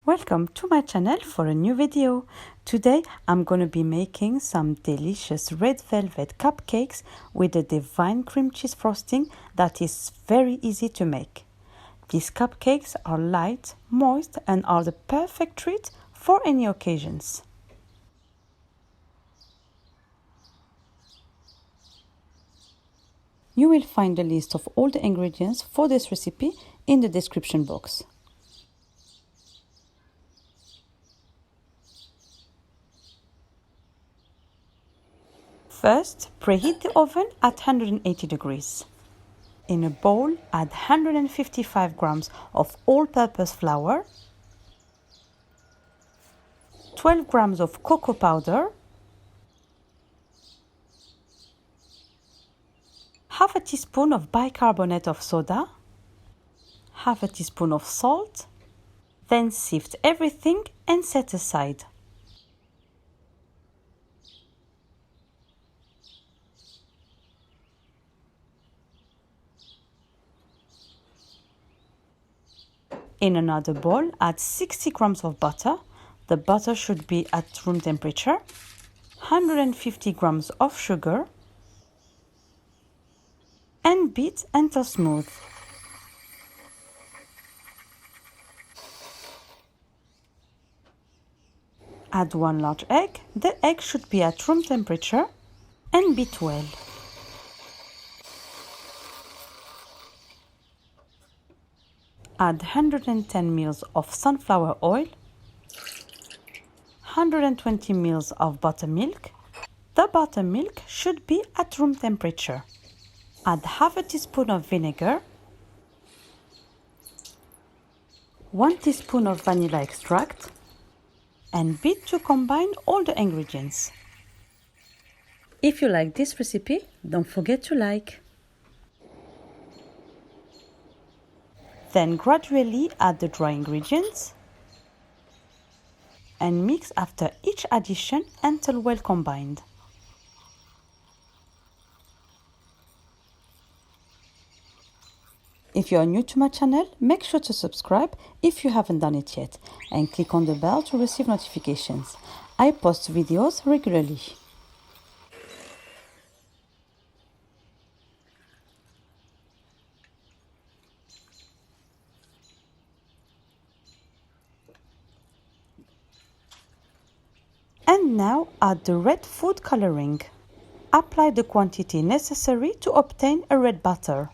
Welcome to my channel for a new video. Today I'm going to be making some delicious red velvet cupcakes with a divine cream cheese frosting that is very easy to make. These cupcakes are light, moist and are the perfect treat for any occasions. You will find a list of all the ingredients for this recipe in the description box. First, preheat the oven at 180 degrees. In a bowl, add 155 grams of all-purpose flour, 12 grams of cocoa powder, half a teaspoon of bicarbonate of soda, half a teaspoon of salt, then sift everything and set aside. In another bowl, add 60 grams of butter. The butter should be at room temperature, 150 grams of sugar, and beat until smooth. Add 1 large egg. The egg should be at room temperature and beat well. Add 110 ml of sunflower oil, 120 ml of buttermilk. The buttermilk should be at room temperature. Add half a teaspoon of vinegar, 1 teaspoon of vanilla extract, and beat to combine all the ingredients. If you like this recipe, don't forget to like. Then gradually add the dry ingredients and mix after each addition until well combined. If you are new to my channel, make sure to subscribe if you haven't done it yet and click on the bell to receive notifications. I post videos regularly. And now add the red food coloring. Apply the quantity necessary to obtain a red batter.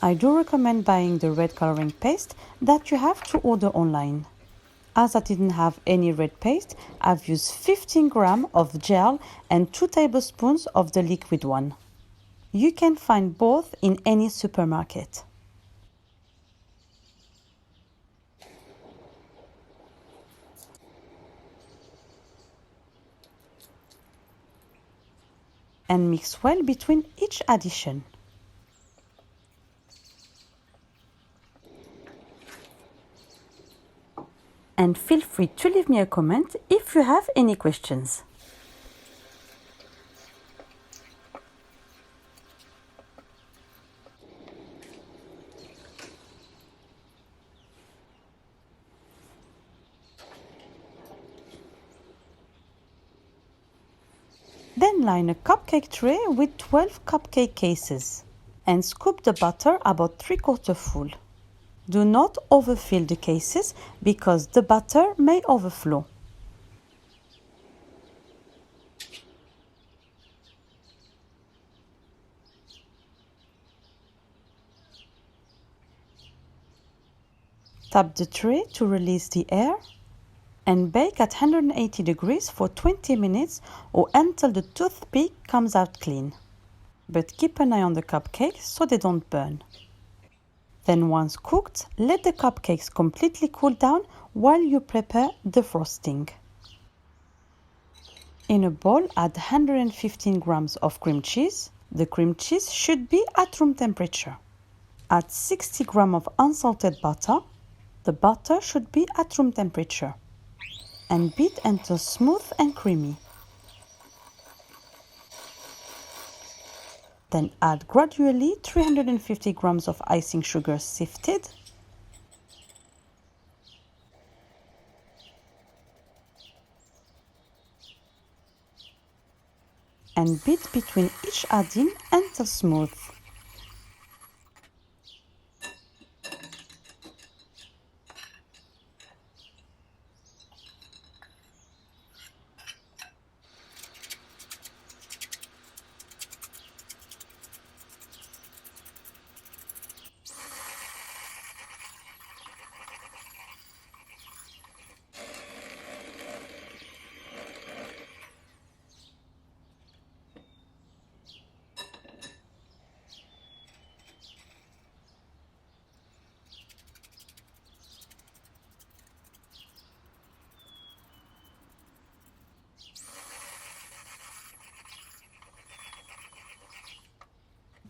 I do recommend buying the red coloring paste that you have to order online. As I didn't have any red paste, I've used 15 grams of gel and 2 tablespoons of the liquid one. You can find both in any supermarket. And mix well between each addition. And feel free to leave me a comment if you have any questions. Then line a cupcake tray with 12 cupcake cases and scoop the butter about 3/4 full. Do not overfill the cases because the butter may overflow. Tap the tray to release the air and bake at 180 degrees for 20 minutes or until the toothpick comes out clean. But keep an eye on the cupcakes so they don't burn. Then once cooked, let the cupcakes completely cool down while you prepare the frosting. In a bowl, add 115 grams of cream cheese. The cream cheese should be at room temperature. Add 60 grams of unsalted butter. The butter should be at room temperature. And beat until smooth and creamy. Then add gradually 350 grams of icing sugar sifted and beat between each adding until smooth.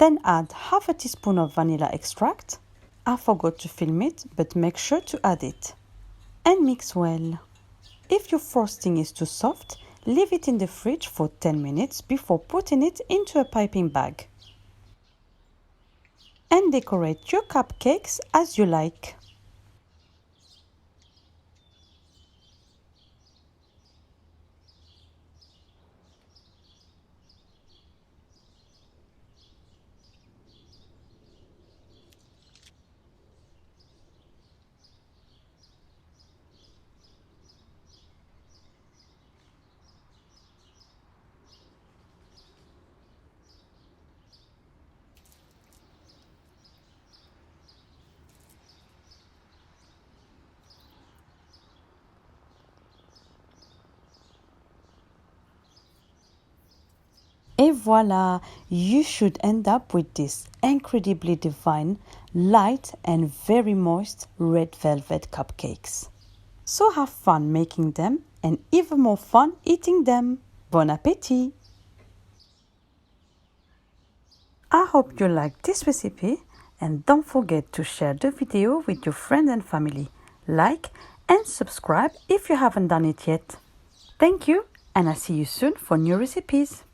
Then add half a teaspoon of vanilla extract. I forgot to film it, but make sure to add it. And mix well. If your frosting is too soft, leave it in the fridge for 10 minutes before putting it into a piping bag. And decorate your cupcakes as you like. Et voila, you should end up with this incredibly divine, light and very moist red velvet cupcakes. So have fun making them and even more fun eating them. Bon appétit! I hope you liked this recipe and don't forget to share the video with your friends and family. Like and subscribe if you haven't done it yet. Thank you and I'll see you soon for new recipes.